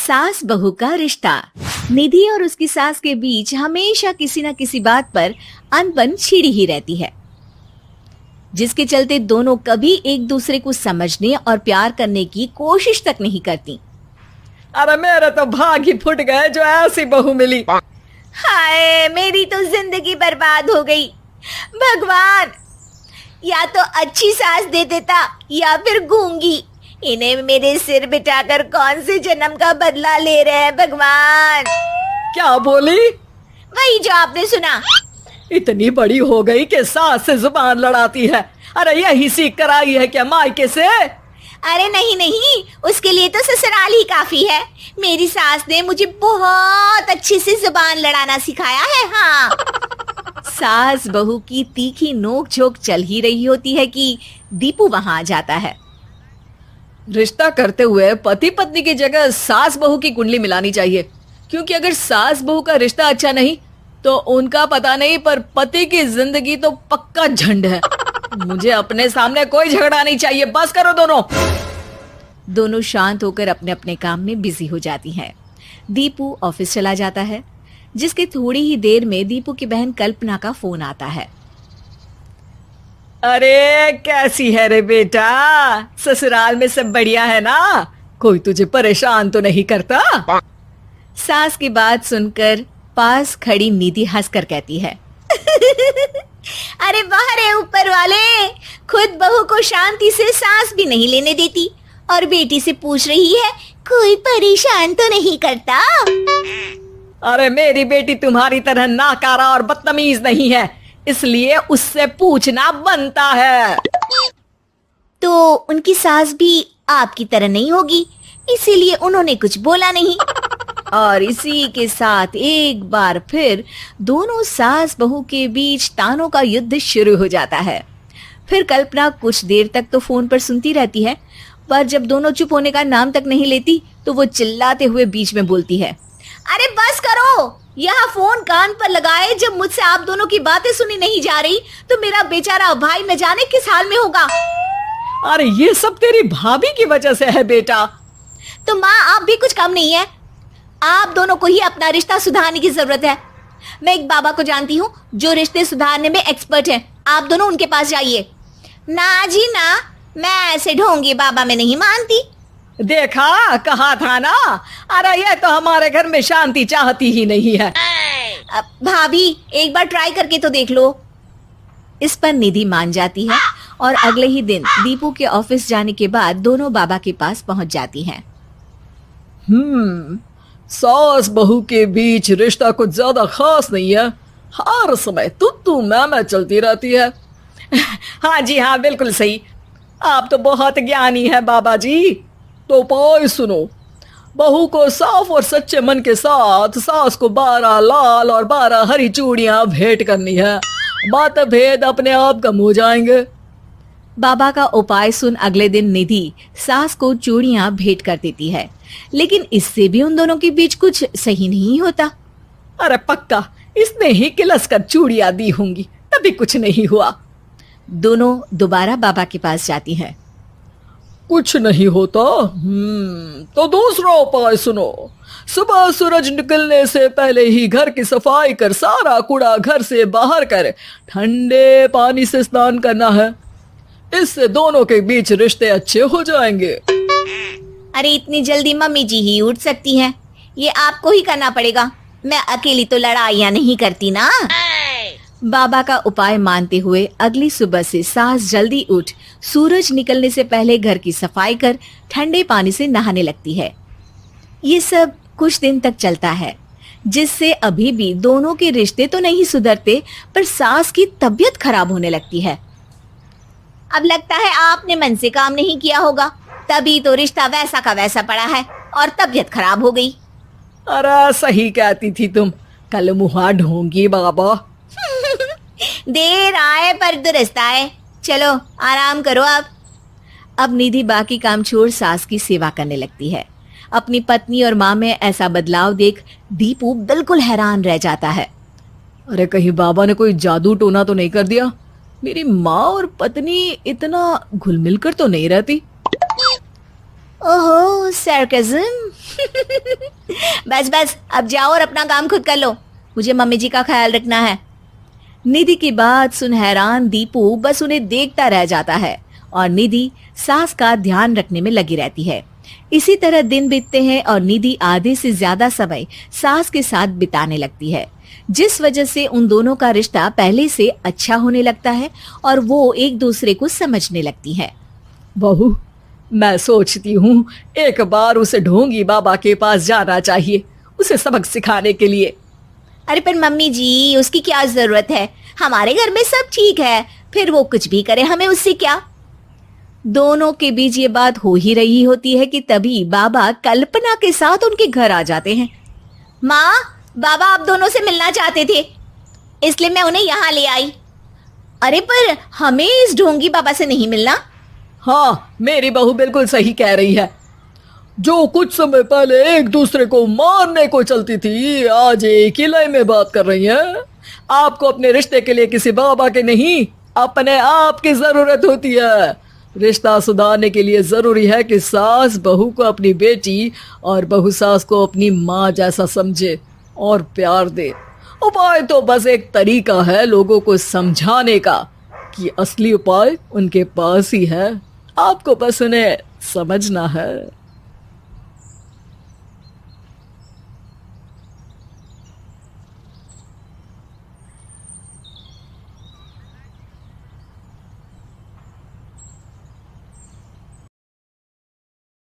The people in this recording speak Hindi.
सास बहू का रिश्ता। निधि और उसकी सास के बीच हमेशा किसी न किसी बात पर अनबन छिड़ी ही रहती है, जिसके चलते दोनों कभी एक दूसरे को समझने और प्यार करने की कोशिश तक नहीं करती। अरे मेरे तो भाग ही फुट गए जो ऐसी बहू मिली। हाय, मेरी तो जिंदगी बर्बाद हो गई। भगवान, या तो अच्छी सास दे देता या फिर गूंगी। इन्हें मेरे सिर बिठाकर कौन से जन्म का बदला ले रहे हैं भगवान। क्या बोली? वही जो आपने सुना। इतनी बड़ी हो गई कि सास से जुबान लड़ाती है। अरे यही सीख कर आई है क्या मायके से? अरे नहीं नहीं, उसके लिए तो ससुराल ही काफी है। मेरी सास ने मुझे बहुत अच्छे से जुबान लड़ाना सिखाया है। हाँ। सास बहू की तीखी नोक झोंक चल ही रही होती है कि दीपू वहां आ जाता है। रिश्ता करते हुए पति पत्नी की जगह सास बहू की कुंडली मिलानी चाहिए, क्योंकि अगर सास बहू का रिश्ता अच्छा नहीं तो उनका पता नहीं, पर पति की जिंदगी तो पक्का झंड है। मुझे अपने सामने कोई झगड़ा नहीं चाहिए, बस करो दोनों। दोनों शांत होकर अपने अपने काम में बिजी हो जाती हैं। दीपू ऑफिस चला जाता है, जिसके थोड़ी ही देर में दीपू की बहन कल्पना का फोन आता है। अरे कैसी है रे बेटा? ससुराल में सब बढ़िया है ना? कोई तुझे परेशान तो नहीं करता? सास की बात सुनकर पास खड़ी निधि हंसकर कहती है, अरे वाह रे ऊपर वाले, खुद बहू को शांति से सांस भी नहीं लेने देती और बेटी से पूछ रही है कोई परेशान तो नहीं करता। अरे मेरी बेटी तुम्हारी तरह नाकारा और बदतमीज नहीं है, इसलिए उससे पूछना बनता है। तो उनकी सास भी आपकी तरह नहीं होगी, इसीलिए उन्होंने कुछ बोला नहीं। और इसी के साथ एक बार फिर दोनों सास बहू के बीच तानों का युद्ध शुरू हो जाता है। फिर कल्पना कुछ देर तक तो फोन पर सुनती रहती है, पर जब दोनों चुप होने का नाम तक नहीं लेती तो वो चिल्लाते हुए बीच में बोलती है, अरे बस करो, यह फोन कान पर लगाए जब मुझसे आप दोनों की बातें सुनी नहीं जा रही तो मेरा बेचारा भाई न जाने किस हाल में होगा। अरे ये सब तेरी भाभी की वजह से है बेटा। तो माँ, आप भी कुछ कम नहीं है। आप दोनों को ही अपना रिश्ता सुधारने की जरूरत है। मैं एक बाबा को जानती हूँ जो रिश्ते सुधारने में एक्सपर्ट हैं। आप दोनों उनके पास जाइए। ना जी ना, मैं ऐसे ढोंगी बाबा में नहीं मानती। देखा, कहा था ना। अरे ये तो हमारे घर में शांति चाहती ही नहीं है। भाभी, एक बार ट्राई करके तो देख लो। इस पर निधि मान जाती है और अगले ही दिन दीपू के ऑफिस जाने के बाद दोनों बाबा के पास पहुंच जाती हैं। सास बहू के बीच रिश्ता कुछ ज्यादा खास नहीं है। हर समय तू मैं चलती रहती है। हाँ जी हाँ, बिल्कुल सही। आप तो बहुत ज्ञानी है बाबा जी। तो उपाय सुनो। बहू को साफ और सच्चे मन के साथ सास को 12 लाल और 12 हरी चूड़ियां भेंट करनी है। मतभेद अपने आप कम हो जाएंगे। बाबा का उपाय सुन अगले दिन निधि सास को चूड़ियां भेंट कर देती है, लेकिन इससे भी उन दोनों के बीच कुछ सही नहीं होता। अरे पक्का इसने ही किलस कर चूड़ियां दी होंगी, तभी कुछ नहीं हुआ। दोनों दोबारा बाबा के पास जाती हैं। कुछ नहीं होता। तो दूसरा उपाय सुनो। सुबह सूरज निकलने से पहले ही घर की सफाई कर सारा कूड़ा घर से बाहर कर ठंडे पानी से स्नान करना है। इससे दोनों के बीच रिश्ते अच्छे हो जाएंगे। अरे इतनी जल्दी मम्मी जी ही उठ सकती हैं? ये आपको ही करना पड़ेगा। मैं अकेली तो लड़ाइयाँ नहीं करती ना। बाबा का उपाय मानते हुए अगली सुबह से सास जल्दी उठ सूरज निकलने से पहले घर की सफाई कर ठंडे पानी से नहाने लगती है। ये सब कुछ दिन तक चलता है, जिससे अभी भी दोनों के रिश्ते तो नहीं सुधरते, पर सास की तबीयत खराब होने लगती है। अब लगता है आपने मन से काम नहीं किया होगा, तभी तो रिश्ता वैसा का वैसा पड़ा है और तबीयत खराब हो गई। अरे सही कहती थी तुम, कल मुहा ढोंगी बाबा। देर आए पर दुरुस्त आए। चलो आराम करो अब निधि बाकी काम छोड़ सास की सेवा करने लगती है। अपनी पत्नी और माँ में ऐसा बदलाव देख दीपू बिल्कुल हैरान रह जाता है। अरे कहीं बाबा ने कोई जादू टोना तो नहीं कर दिया? मेरी माँ और पत्नी इतना घुल मिल कर तो नहीं रहती। ओहो, सरकाज़म। बस बस अब जाओ और अपना काम खुद कर लो, मुझे मम्मी जी का ख्याल रखना है। निधि की बात सुन हैरान दीपू बस उन्हें देखता रह जाता है और निधि सास का ध्यान रखने में लगी रहती है। इसी तरह दिन बीतते हैं और निधि आधे से ज्यादा समय सास के साथ बिताने लगती है, जिस वजह से उन दोनों का रिश्ता पहले से अच्छा होने लगता है और वो एक दूसरे को समझने लगती है। बहू, मैं सोचती हूँ एक बार उसे ढोंगी बाबा के पास जाना चाहिए, उसे सबक सिखाने के लिए। अरे पर मम्मी जी, उसकी क्या जरूरत है, हमारे घर में सब ठीक है, फिर वो कुछ भी करे हमें उससे क्या। दोनों के बीच ये बात हो ही रही होती है कि तभी बाबा कल्पना के साथ उनके घर आ जाते हैं। माँ, बाबा आप दोनों से मिलना चाहते थे, इसलिए मैं उन्हें यहाँ ले आई। अरे पर हमें इस ढोंगी बाबा से नहीं मिलना। हाँ, मेरी बहू बिल्कुल सही कह रही है। जो कुछ समय पहले एक दूसरे को मारने को चलती थी, आज एक ही लय में बात कर रही है। आपको अपने रिश्ते के लिए किसी बाबा के नहीं, अपने आप की जरूरत होती है। रिश्ता सुधारने के लिए जरूरी है कि सास बहू को अपनी बेटी और बहू सास को अपनी माँ जैसा समझे और प्यार दे। उपाय तो बस एक तरीका है लोगों को समझाने का कि असली उपाय उनके पास ही है, आपको बस उन्हें समझना है।